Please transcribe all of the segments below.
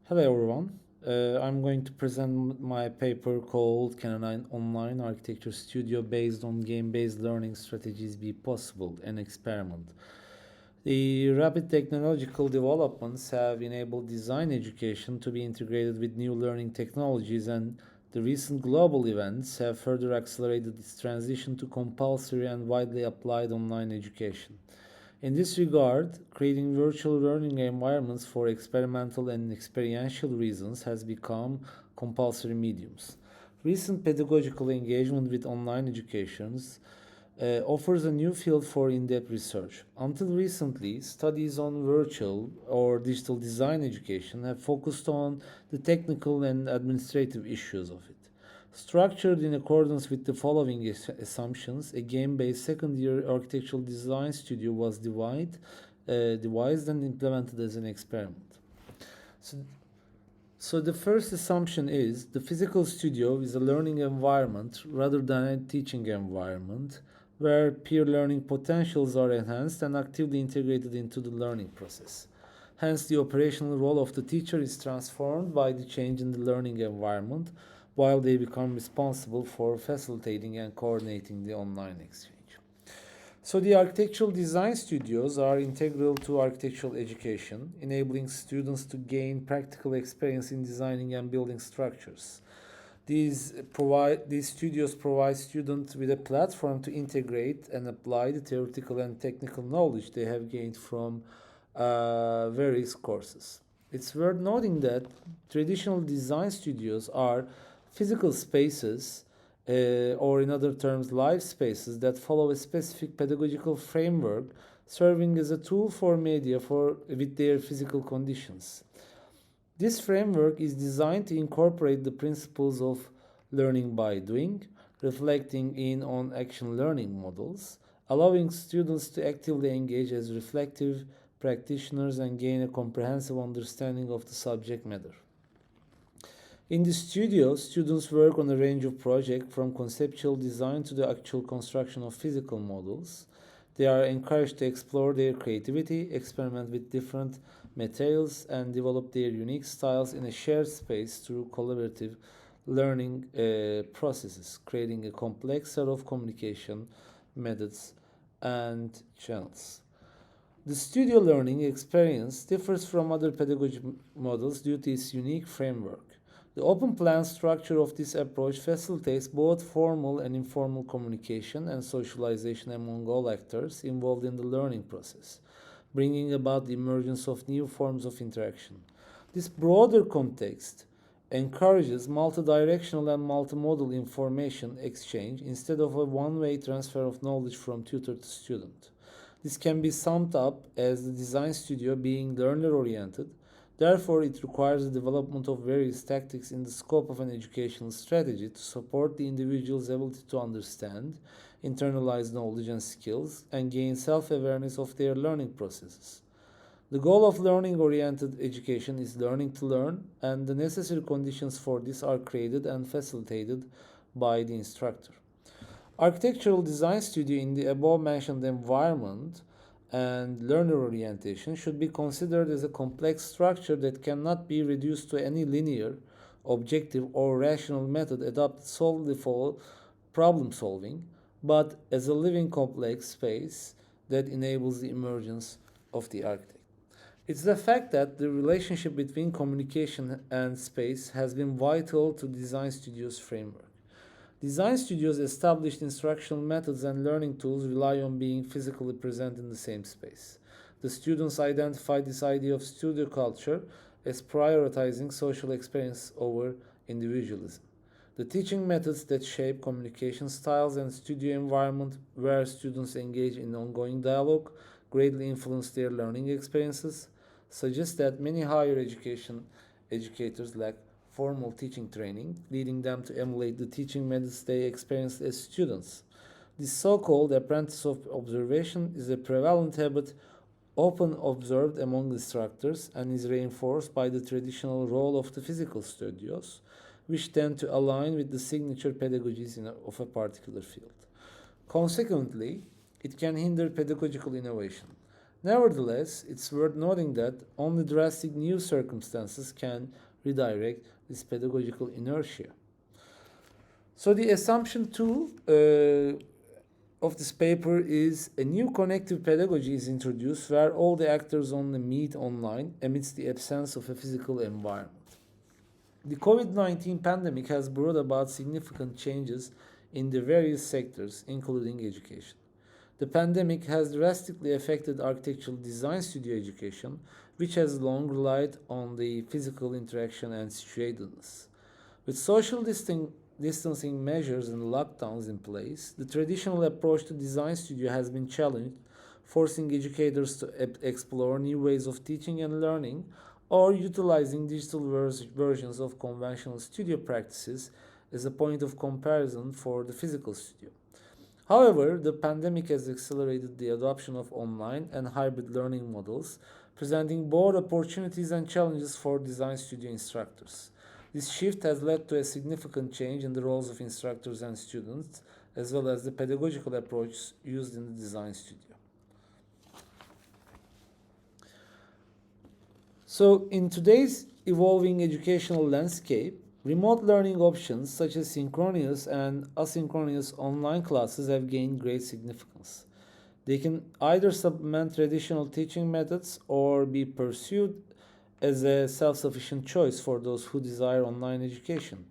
Hello everyone. I'm going to present my paper called Can an online architecture studio based on game-based learning strategies be possible? An experiment. The rapid technological developments have enabled design education to be integrated with new learning technologies, and the recent global events have further accelerated its transition to compulsory and widely applied online education. In this regard, creating virtual learning environments for experimental and experiential reasons has become compulsory mediums. Recent pedagogical engagement with online educations offers a new field for in depth research. Until recently, studies on virtual or digital design education have focused on the technical and administrative issues of it. Structured in accordance with the following assumptions, a game based second year architectural design studio was devised and implemented as an experiment. So, so the first assumption is the physical studio is a learning environment rather than a teaching environment where peer learning potentials are enhanced and actively integrated into the learning process. Hence, the operational role of the teacher is transformed by the change in the learning environment, while they become responsible for facilitating and coordinating the online exchange. So, the architectural design studios are integral to architectural education, enabling students to gain practical experience in designing and building structures. These studios provide students with a platform to integrate and apply the theoretical and technical knowledge they have gained from various courses. It's worth noting that traditional design studios are physical spaces, or in other terms, live spaces that follow a specific pedagogical framework, serving as a tool for media with their physical conditions. This framework is designed to incorporate the principles of learning by doing, reflecting in on action learning models, allowing students to actively engage as reflective practitioners and gain a comprehensive understanding of the subject matter. In the studio, students work on a range of projects from conceptual design to the actual construction of physical models. They are encouraged to explore their creativity, experiment with different materials, and develop their unique styles in a shared space through collaborative learning processes, creating a complex set of communication methods and channels. The studio learning experience differs from other pedagogy models due to its unique framework. The open plan structure of this approach facilitates both formal and informal communication and socialization among all actors involved in the learning process, bringing about the emergence of new forms of interaction. This broader context encourages multidirectional and multimodal information exchange instead of a one-way transfer of knowledge from tutor to student. This can be summed up as the design studio being learner oriented. Therefore, it requires the development of various tactics in the scope of an educational strategy to support the individual's ability to understand, internalize knowledge and skills, and gain self awareness of their learning processes. The goal of learning oriented education is learning to learn, and the necessary conditions for this are created and facilitated by the instructor. Architectural design studio in the above mentioned environment and learner orientation should be considered as a complex structure that cannot be reduced to any linear, objective, or rational method adapted solely for problem solving, but as a living complex space that enables the emergence of the architect. It's the fact that the relationship between communication and space has been vital to Design Studio's framework. Design studios established instructional methods and learning tools rely on being physically present in the same space. The students identified this idea of studio culture as prioritizing social experience over individualism. The teaching methods that shape communication styles and studio environment where students engage in ongoing dialogue greatly influence their learning experiences, suggest that many higher education educators lack formal teaching training, leading them to emulate the teaching methods they experienced as students. This so called apprentice of observation is a prevalent habit often observed among instructors and is reinforced by the traditional role of the physical studios, which tend to align with the signature pedagogies of a particular field. Consequently, it can hinder pedagogical innovation. Nevertheless, it's worth noting that only drastic new circumstances can redirect this pedagogical inertia. So the assumption two of this paper is a new connective pedagogy is introduced where all the actors only meet online amidst the absence of a physical environment. The COVID-19 pandemic has brought about significant changes in the various sectors, including education. The pandemic has drastically affected architectural design studio education, which has long relied on the physical interaction and situatedness. With social distancing measures and lockdowns in place, the traditional approach to design studio has been challenged, forcing educators to explore new ways of teaching and learning or utilizing digital versions of conventional studio practices as a point of comparison for the physical studio. However, the pandemic has accelerated the adoption of online and hybrid learning models, presenting both opportunities and challenges for design studio instructors. This shift has led to a significant change in the roles of instructors and students, as well as the pedagogical approach used in the design studio. So, in today's evolving educational landscape, remote learning options such as synchronous and asynchronous online classes have gained great significance. They can either supplement traditional teaching methods or be pursued as a self-sufficient choice for those who desire online education.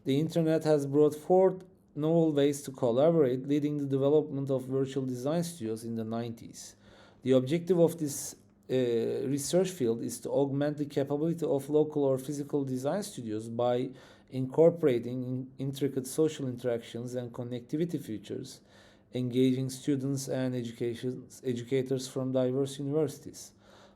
The internet has brought forth novel ways to collaborate, leading the development of virtual design studios in the 90s. The objective of this research field is to augment the capability of local or physical design studios by incorporating intricate social interactions and connectivity features, engaging students and educators from diverse universities.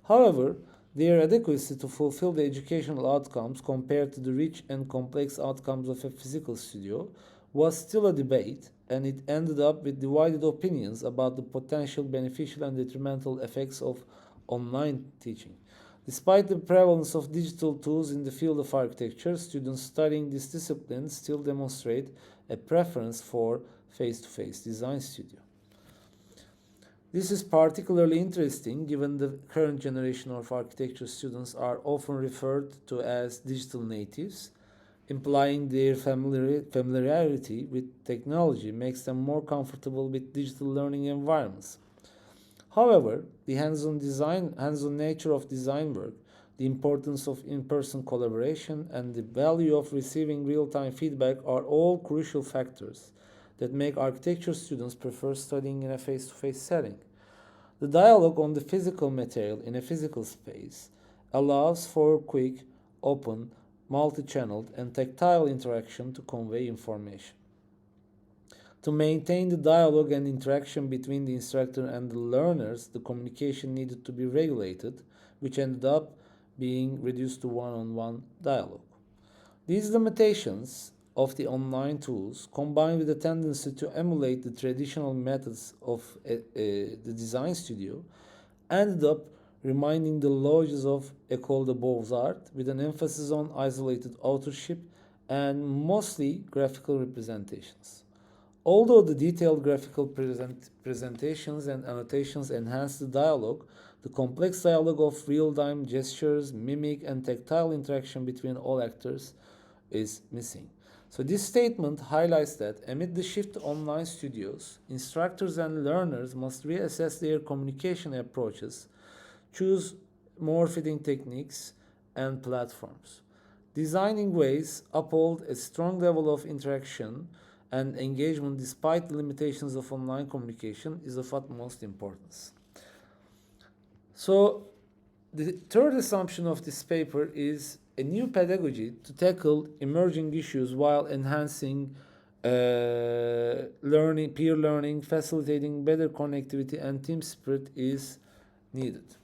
However, their adequacy to fulfill the educational outcomes compared to the rich and complex outcomes of a physical studio was still a debate, and it ended up with divided opinions about the potential beneficial and detrimental effects of online teaching. Despite the prevalence of digital tools in the field of architecture, students studying this discipline still demonstrate a preference for face-to-face design studio. This is particularly interesting given the current generation of architecture students are often referred to as digital natives, implying their familiarity with technology makes them more comfortable with digital learning environments. However, the hands-on nature of design work, the importance of in-person collaboration, and the value of receiving real-time feedback are all crucial factors that make architecture students prefer studying in a face-to-face setting. The dialogue on the physical material in a physical space allows for quick, open, multi-channeled, and tactile interaction to convey information. To maintain the dialogue and interaction between the instructor and the learners, the communication needed to be regulated, which ended up being reduced to one-on-one dialogue. These limitations of the online tools, combined with a tendency to emulate the traditional methods of the design studio, ended up reminding the lodges of École des Beaux-Arts with an emphasis on isolated authorship and mostly graphical representations. Although the detailed graphical presentations and annotations enhance the dialogue, the complex dialogue of real-time gestures, mimic, and tactile interaction between all actors is missing. So this statement highlights that amid the shift to online studios, instructors and learners must reassess their communication approaches, choose more fitting techniques and platforms. Designing ways uphold a strong level of interaction and engagement despite the limitations of online communication is of utmost importance. So the third assumption of this paper is a new pedagogy to tackle emerging issues while enhancing peer learning, facilitating better connectivity and team spirit is needed.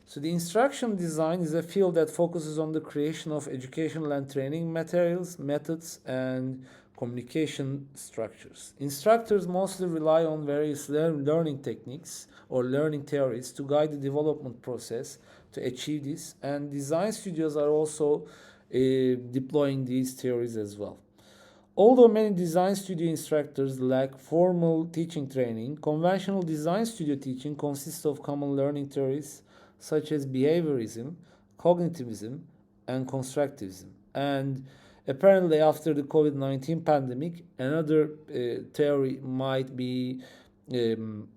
So the instruction design is a field that focuses on the creation of educational and training materials, methods, and communication structures. Instructors mostly rely on various learning techniques or learning theories to guide the development process to achieve this, and design studios are also deploying these theories as well. Although many design studio instructors lack formal teaching training, conventional design studio teaching consists of common learning theories such as behaviorism, cognitivism, and constructivism. And apparently, after the COVID-19 pandemic, another theory might be um,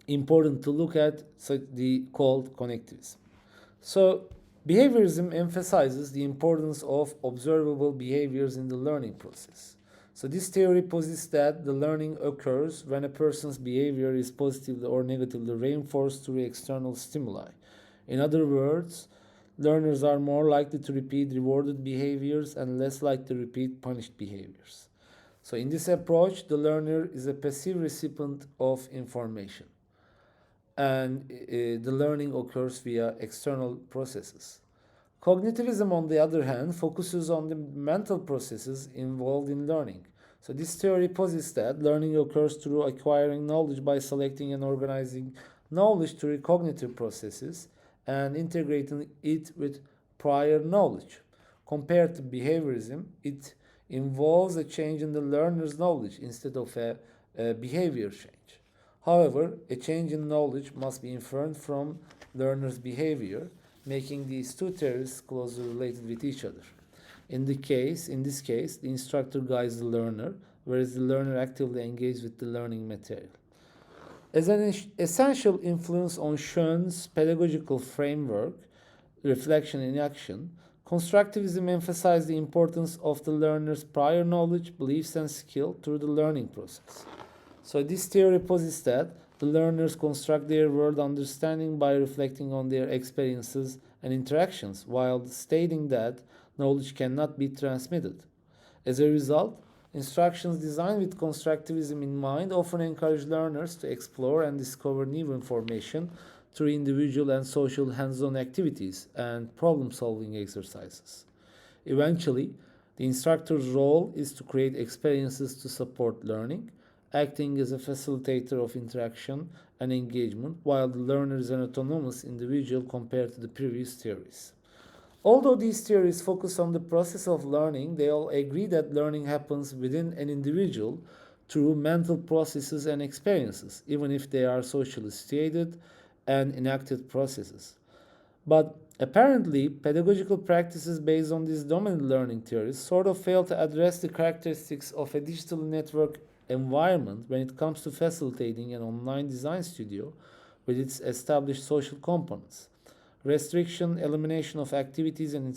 important to look at, such the called connectivism. So, behaviorism emphasizes the importance of observable behaviors in the learning process. So, this theory posits that the learning occurs when a person's behavior is positively or negatively reinforced through external stimuli. In other words, learners are more likely to repeat rewarded behaviors and less likely to repeat punished behaviors. So, in this approach, the learner is a passive recipient of information and the learning occurs via external processes. Cognitivism, on the other hand, focuses on the mental processes involved in learning. So, this theory posits that learning occurs through acquiring knowledge by selecting and organizing knowledge through cognitive processes and integrating it with prior knowledge. Compared to behaviorism, it involves a change in the learner's knowledge instead of a behavior change. However, a change in knowledge must be inferred from learner's behavior, making these two theories closely related with each other. In this case, the instructor guides the learner, whereas the learner actively engages with the learning material. As an essential influence on Schoen's pedagogical framework, reflection in action, constructivism emphasized the importance of the learner's prior knowledge, beliefs, and skill through the learning process. So, this theory posits that the learners construct their world understanding by reflecting on their experiences and interactions, while stating that knowledge cannot be transmitted. As a result, instructions designed with constructivism in mind often encourage learners to explore and discover new information through individual and social hands-on activities and problem-solving exercises. Eventually, the instructor's role is to create experiences to support learning, acting as a facilitator of interaction and engagement, while the learner is an autonomous individual compared to the previous theories. Although these theories focus on the process of learning, they all agree that learning happens within an individual through mental processes and experiences, even if they are socially stated and enacted processes. But apparently, pedagogical practices based on these dominant learning theories sort of fail to address the characteristics of a digital network environment when it comes to facilitating an online design studio with its established social components. Restriction, elimination of activities and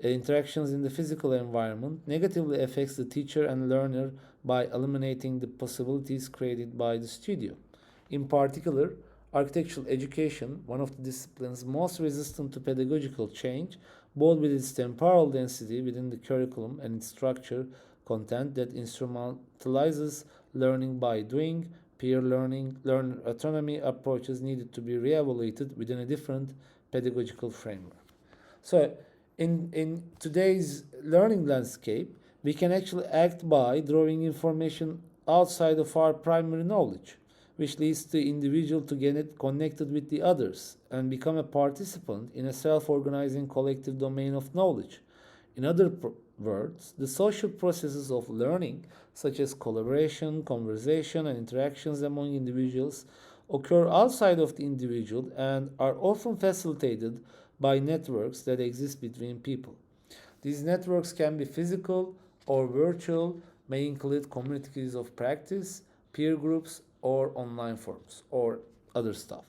interactions in the physical environment negatively affects the teacher and learner by eliminating the possibilities created by the studio. In particular, architectural education, one of the disciplines most resistant to pedagogical change, both with its temporal density within the curriculum and its structure content that instrumentalizes learning by doing, peer learning, learner autonomy approaches needed to be re-evaluated within a different pedagogical framework. So, in today's learning landscape, we can actually act by drawing information outside of our primary knowledge, which leads the individual to get connected with the others and become a participant in a self-organizing collective domain of knowledge. In other words, the social processes of learning, such as collaboration, conversation, and interactions among individuals, occur outside of the individual and are often facilitated by networks that exist between people. These networks can be physical or virtual, may include communities of practice, peer groups, or online forums, or other stuff.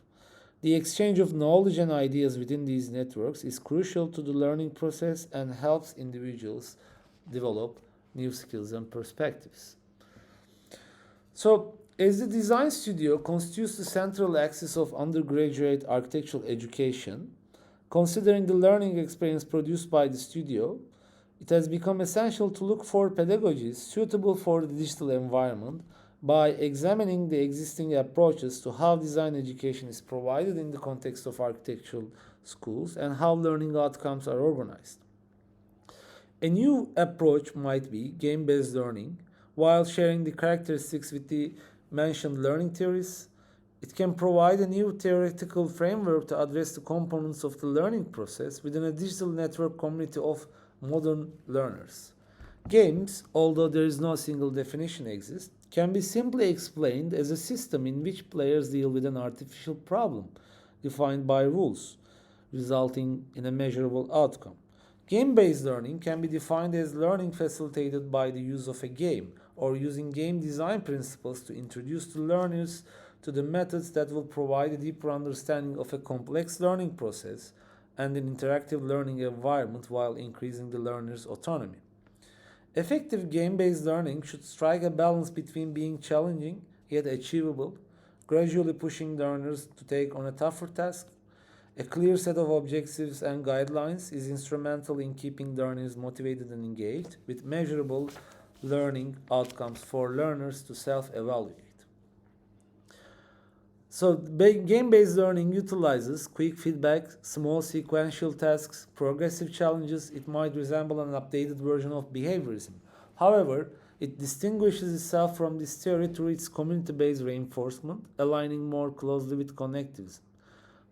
The exchange of knowledge and ideas within these networks is crucial to the learning process and helps individuals develop new skills and perspectives. So, as the design studio constitutes the central axis of undergraduate architectural education, considering the learning experience produced by the studio, it has become essential to look for pedagogies suitable for the digital environment by examining the existing approaches to how design education is provided in the context of architectural schools and how learning outcomes are organized. A new approach might be game-based learning. While sharing the characteristics with the mentioned learning theories, it can provide a new theoretical framework to address the components of the learning process within a digital network community of modern learners. Games, although there is no single definition exists, can be simply explained as a system in which players deal with an artificial problem defined by rules, resulting in a measurable outcome. Game-based learning can be defined as learning facilitated by the use of a game or using game design principles to introduce the learners to the methods that will provide a deeper understanding of a complex learning process and an interactive learning environment while increasing the learner's autonomy. Effective game based learning should strike a balance between being challenging yet achievable, gradually pushing learners to take on a tougher task. A clear set of objectives and guidelines is instrumental in keeping learners motivated and engaged, with measurable learning outcomes for learners to self evaluate. So, game based learning utilizes quick feedback, small sequential tasks, progressive challenges. It might resemble an updated version of behaviorism. However, it distinguishes itself from this theory through its community based reinforcement, aligning more closely with connectivism.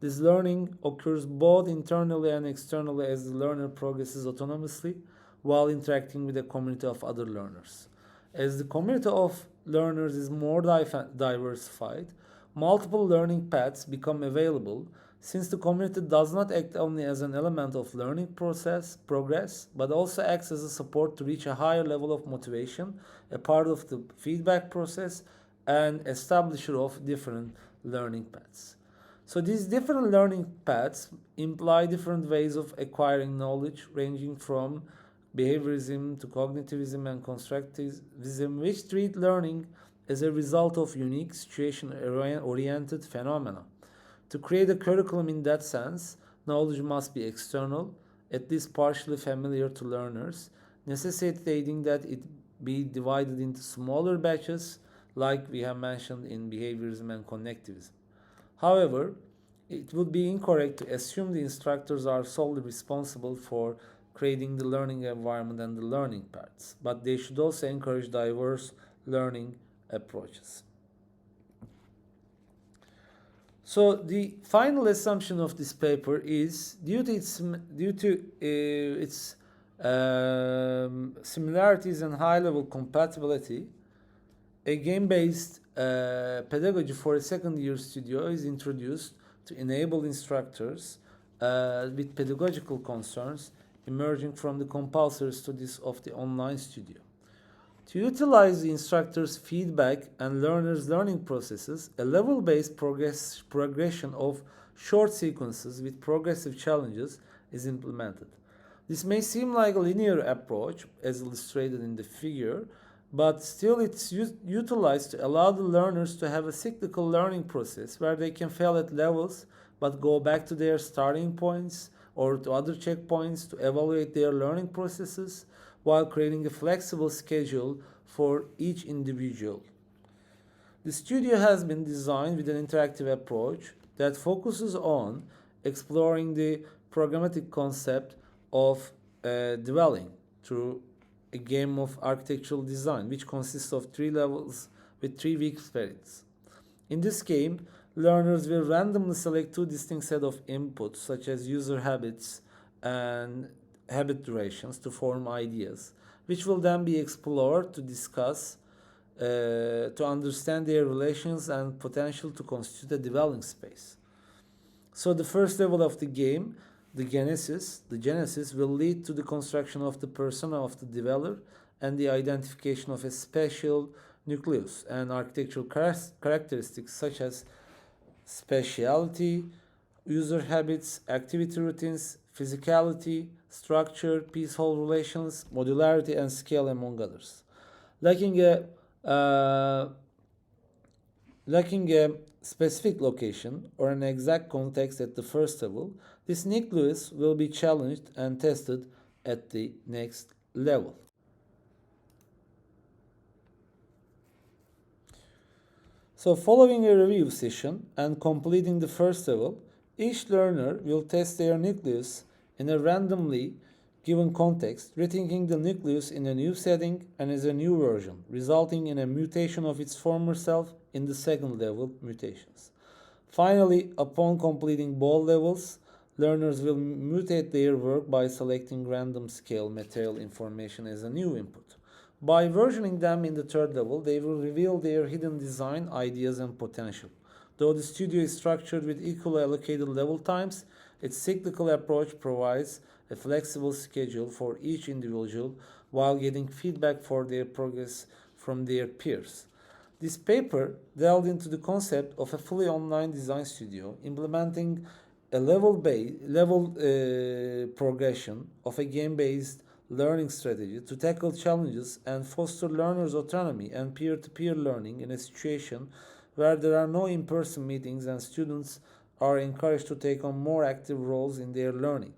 This learning occurs both internally and externally as the learner progresses autonomously while interacting with a community of other learners. As the community of learners is more diversified, multiple learning paths become available since the community does not act only as an element of learning progress, but also acts as a support to reach a higher level of motivation, a part of the feedback process, and establisher of different learning paths. So these different learning paths imply different ways of acquiring knowledge, ranging from behaviorism to cognitivism and constructivism, which treat learning as a result of unique situation-oriented phenomena. To create a curriculum in that sense, knowledge must be external, at least partially familiar to learners, necessitating that it be divided into smaller batches, like we have mentioned in behaviorism and connectivism. However, it would be incorrect to assume the instructors are solely responsible for creating the learning environment and the learning paths, but they should also encourage diverse learning approaches. So the final assumption of this paper is due to its similarities and high-level compatibility, a game-based pedagogy for a second-year studio is introduced to enable instructors with pedagogical concerns emerging from the compulsory studies of the online studio. To utilize the instructor's feedback and learners' learning processes, a level-based progression of short sequences with progressive challenges is implemented. This may seem like a linear approach, as illustrated in the figure, but still it's utilized to allow the learners to have a cyclical learning process where they can fail at levels but go back to their starting points or to other checkpoints to evaluate their learning processes while creating a flexible schedule for each individual. The studio has been designed with an interactive approach that focuses on exploring the programmatic concept of dwelling through a game of architectural design, which consists of 3 levels with 3 weak spirits. In this game, learners will randomly select 2 distinct sets of inputs, such as user habits and habit durations, to form ideas, which will then be explored to discuss, to understand their relations and potential to constitute a dwelling space. So the first level of the game, the genesis will lead to the construction of the persona of the developer and the identification of a spatial nucleus and architectural characteristics such as spatiality, user habits, activity routines, physicality, structure, peace-hole relations, modularity, and scale, among others. Lacking a specific location or an exact context at the first level, this nucleus will be challenged and tested at the next level. So following a review session and completing the first level, each learner will test their nucleus in a randomly given context, rethinking the nucleus in a new setting and as a new version, resulting in a mutation of its former self in the second level mutations. Finally, upon completing both levels, Learners will mutate their work by selecting random scale material information as a new input. By versioning them in the third level, they will reveal their hidden design ideas and potential. Though the studio is structured with equally allocated level times, its cyclical approach provides a flexible schedule for each individual while getting feedback for their progress from their peers. This paper delved into the concept of a fully online design studio, implementing a level progression of a game-based learning strategy to tackle challenges and foster learners' autonomy and peer-to-peer learning in a situation where there are no in-person meetings and students are encouraged to take on more active roles in their learning.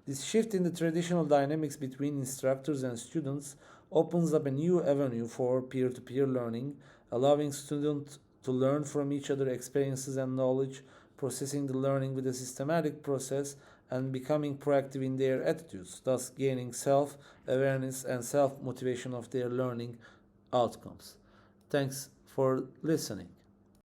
This shift in the traditional dynamics between instructors and students opens up a new avenue for peer-to-peer learning, allowing students to learn from each other's experiences and knowledge, processing the learning with a systematic process, and becoming proactive in their attitudes, thus gaining self awareness and self motivation of their learning outcomes. Thanks for listening.